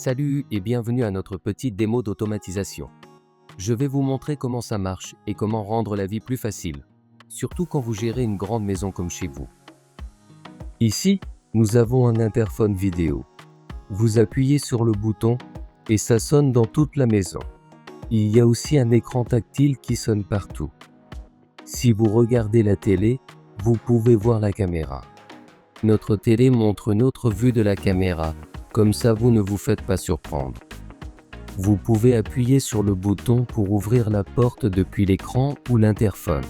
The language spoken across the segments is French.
Salut et bienvenue à notre petite démo d'automatisation. Je vais vous montrer comment ça marche et comment rendre la vie plus facile, surtout quand vous gérez une grande maison comme chez vous. Ici, nous avons un interphone vidéo. Vous appuyez sur le bouton et ça sonne dans toute la maison. Il y a aussi un écran tactile qui sonne partout. Si vous regardez la télé, vous pouvez voir la caméra. Notre télé montre une autre vue de la caméra. Comme ça, vous ne vous faites pas surprendre. Vous pouvez appuyer sur le bouton pour ouvrir la porte depuis l'écran ou l'interphone.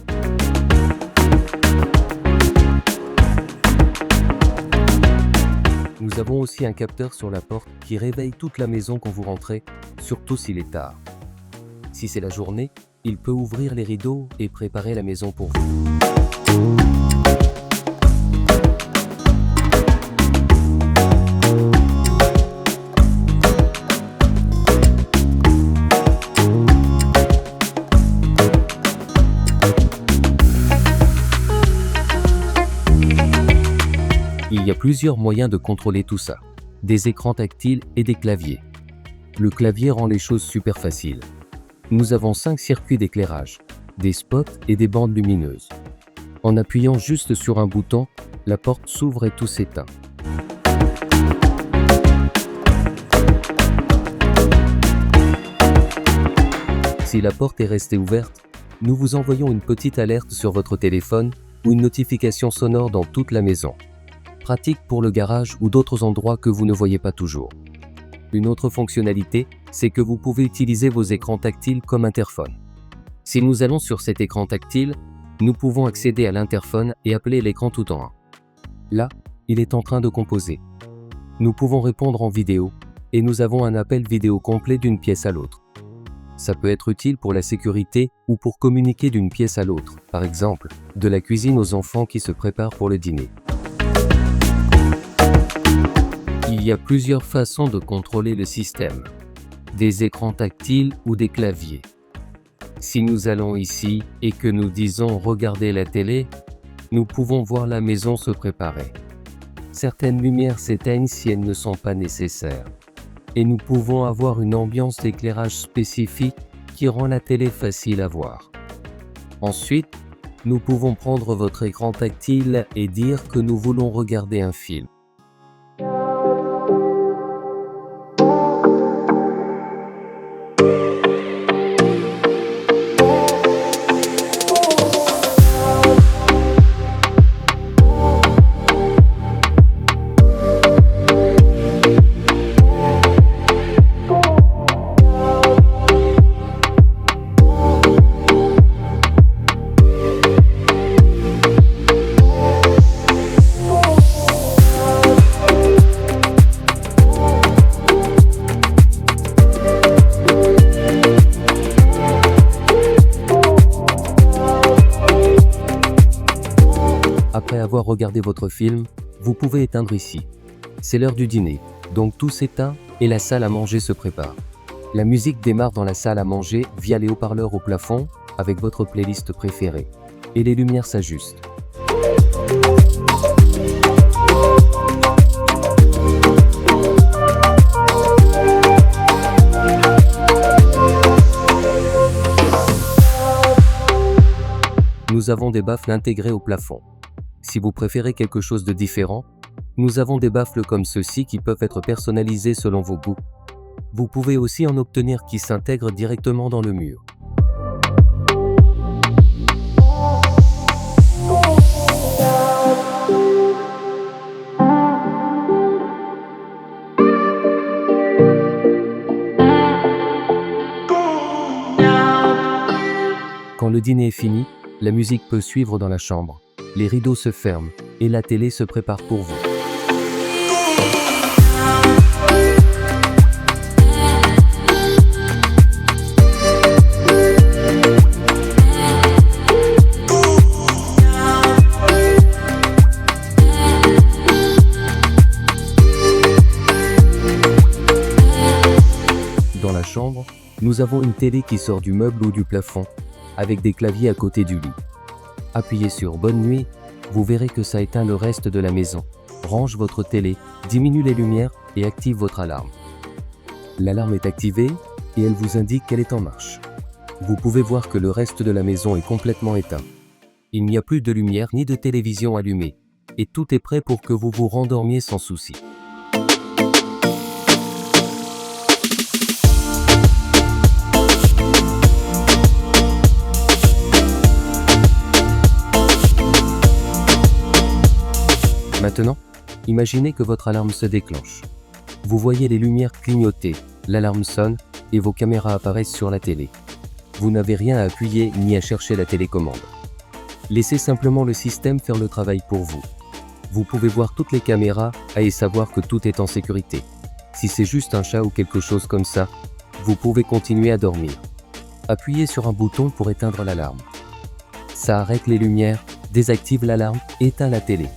Nous avons aussi un capteur sur la porte qui réveille toute la maison quand vous rentrez, surtout s'il est tard. Si c'est la journée, il peut ouvrir les rideaux et préparer la maison pour vous. Il y a plusieurs moyens de contrôler tout ça. Des écrans tactiles et des claviers. Le clavier rend les choses super faciles. Nous avons 5 circuits d'éclairage, des spots et des bandes lumineuses. En appuyant juste sur un bouton, la porte s'ouvre et tout s'éteint. Si la porte est restée ouverte, nous vous envoyons une petite alerte sur votre téléphone ou une notification sonore dans toute la maison. Pratique pour le garage ou d'autres endroits que vous ne voyez pas toujours. Une autre fonctionnalité, c'est que vous pouvez utiliser vos écrans tactiles comme interphone. Si nous allons sur cet écran tactile, nous pouvons accéder à l'interphone et appeler l'écran tout en un. Là, il est en train de composer. Nous pouvons répondre en vidéo et nous avons un appel vidéo complet d'une pièce à l'autre. Ça peut être utile pour la sécurité ou pour communiquer d'une pièce à l'autre, par exemple, de la cuisine aux enfants qui se préparent pour le dîner. Il y a plusieurs façons de contrôler le système. Des écrans tactiles ou des claviers. Si nous allons ici et que nous disons « Regardez la télé », nous pouvons voir la maison se préparer. Certaines lumières s'éteignent si elles ne sont pas nécessaires. Et nous pouvons avoir une ambiance d'éclairage spécifique qui rend la télé facile à voir. Ensuite, nous pouvons prendre votre écran tactile et dire que nous voulons regarder un film. Après avoir regardé votre film, vous pouvez éteindre ici. C'est l'heure du dîner, donc tout s'éteint et la salle à manger se prépare. La musique démarre dans la salle à manger via les haut-parleurs au plafond avec votre playlist préférée. Et les lumières s'ajustent. Nous avons des baffles intégrés au plafond. Si vous préférez quelque chose de différent, nous avons des baffles comme ceux-ci qui peuvent être personnalisés selon vos goûts. Vous pouvez aussi en obtenir qui s'intègrent directement dans le mur. Quand le dîner est fini, la musique peut suivre dans la chambre. Les rideaux se ferment et la télé se prépare pour vous. Dans la chambre, nous avons une télé qui sort du meuble ou du plafond, avec des claviers à côté du lit. Appuyez sur « Bonne nuit », vous verrez que ça éteint le reste de la maison, range votre télé, diminue les lumières et active votre alarme. L'alarme est activée et elle vous indique qu'elle est en marche. Vous pouvez voir que le reste de la maison est complètement éteint. Il n'y a plus de lumière ni de télévision allumée et tout est prêt pour que vous vous rendormiez sans souci. Maintenant, imaginez que votre alarme se déclenche. Vous voyez les lumières clignoter, l'alarme sonne et vos caméras apparaissent sur la télé. Vous n'avez rien à appuyer ni à chercher la télécommande. Laissez simplement le système faire le travail pour vous. Vous pouvez voir toutes les caméras et savoir que tout est en sécurité. Si c'est juste un chat ou quelque chose comme ça, vous pouvez continuer à dormir. Appuyez sur un bouton pour éteindre l'alarme. Ça arrête les lumières, désactive l'alarme, éteint la télé.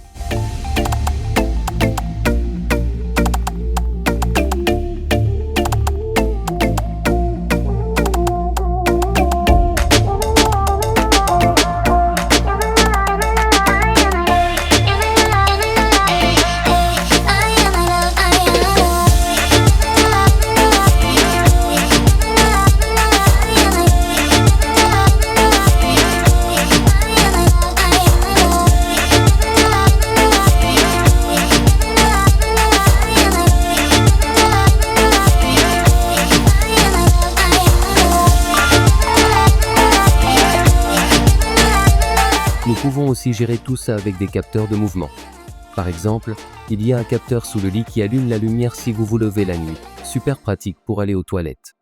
Nous pouvons aussi gérer tout ça avec des capteurs de mouvement. Par exemple, il y a un capteur sous le lit qui allume la lumière si vous vous levez la nuit. Super pratique pour aller aux toilettes.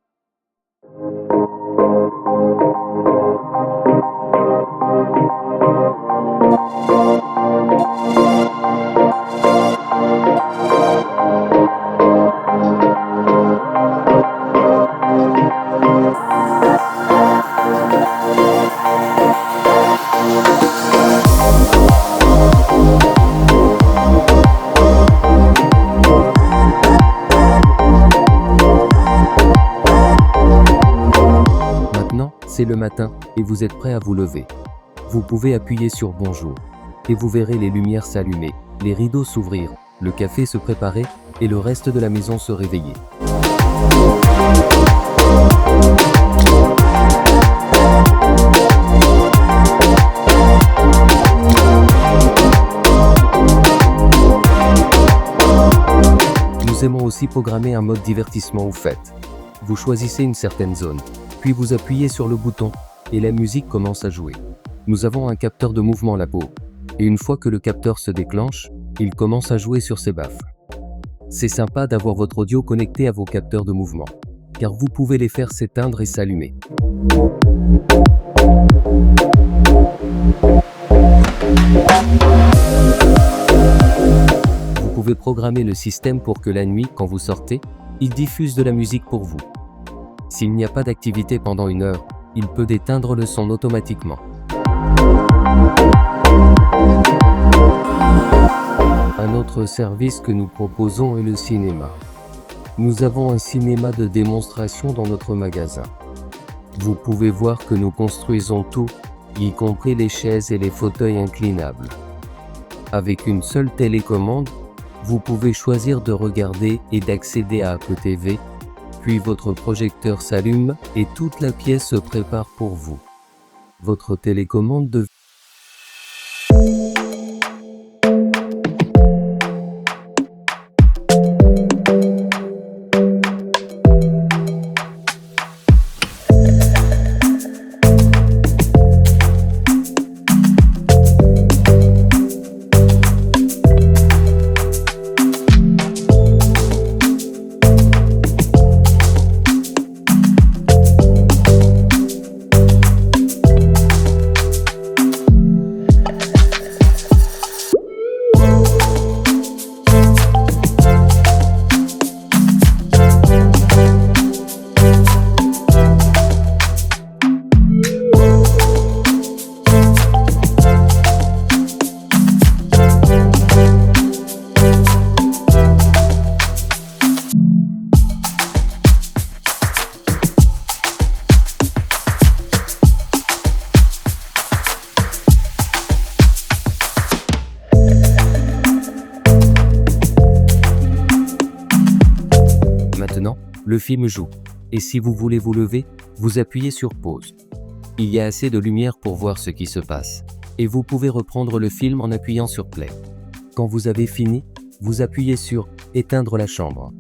C'est le matin et vous êtes prêt à vous lever. Vous pouvez appuyer sur Bonjour et vous verrez les lumières s'allumer, les rideaux s'ouvrir, le café se préparer et le reste de la maison se réveiller. Nous aimons aussi programmer un mode divertissement ou fête. Vous choisissez une certaine zone. Puis vous appuyez sur le bouton, et la musique commence à jouer. Nous avons un capteur de mouvement là-haut, et une fois que le capteur se déclenche, il commence à jouer sur ses baffes. C'est sympa d'avoir votre audio connecté à vos capteurs de mouvement, car vous pouvez les faire s'éteindre et s'allumer. Vous pouvez programmer le système pour que la nuit, quand vous sortez, il diffuse de la musique pour vous. S'il n'y a pas d'activité pendant 1 heure, il peut éteindre le son automatiquement. Un autre service que nous proposons est le cinéma. Nous avons un cinéma de démonstration dans notre magasin. Vous pouvez voir que nous construisons tout, y compris les chaises et les fauteuils inclinables. Avec une seule télécommande, vous pouvez choisir de regarder et d'accéder à Apple TV, puis votre projecteur s'allume et toute la pièce se prépare pour vous. Votre télécommande devient Le film joue. Et si vous voulez vous lever, vous appuyez sur pause. Il y a assez de lumière pour voir ce qui se passe. Et vous pouvez reprendre le film en appuyant sur play. Quand vous avez fini, vous appuyez sur éteindre la chambre.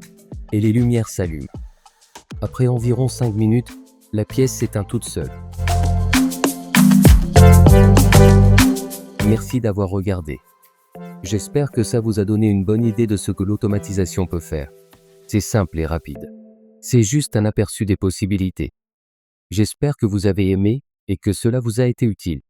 Et les lumières s'allument. Après environ 5 minutes, la pièce s'éteint toute seule. Merci d'avoir regardé. J'espère que ça vous a donné une bonne idée de ce que l'automatisation peut faire. C'est simple et rapide. C'est juste un aperçu des possibilités. J'espère que vous avez aimé et que cela vous a été utile.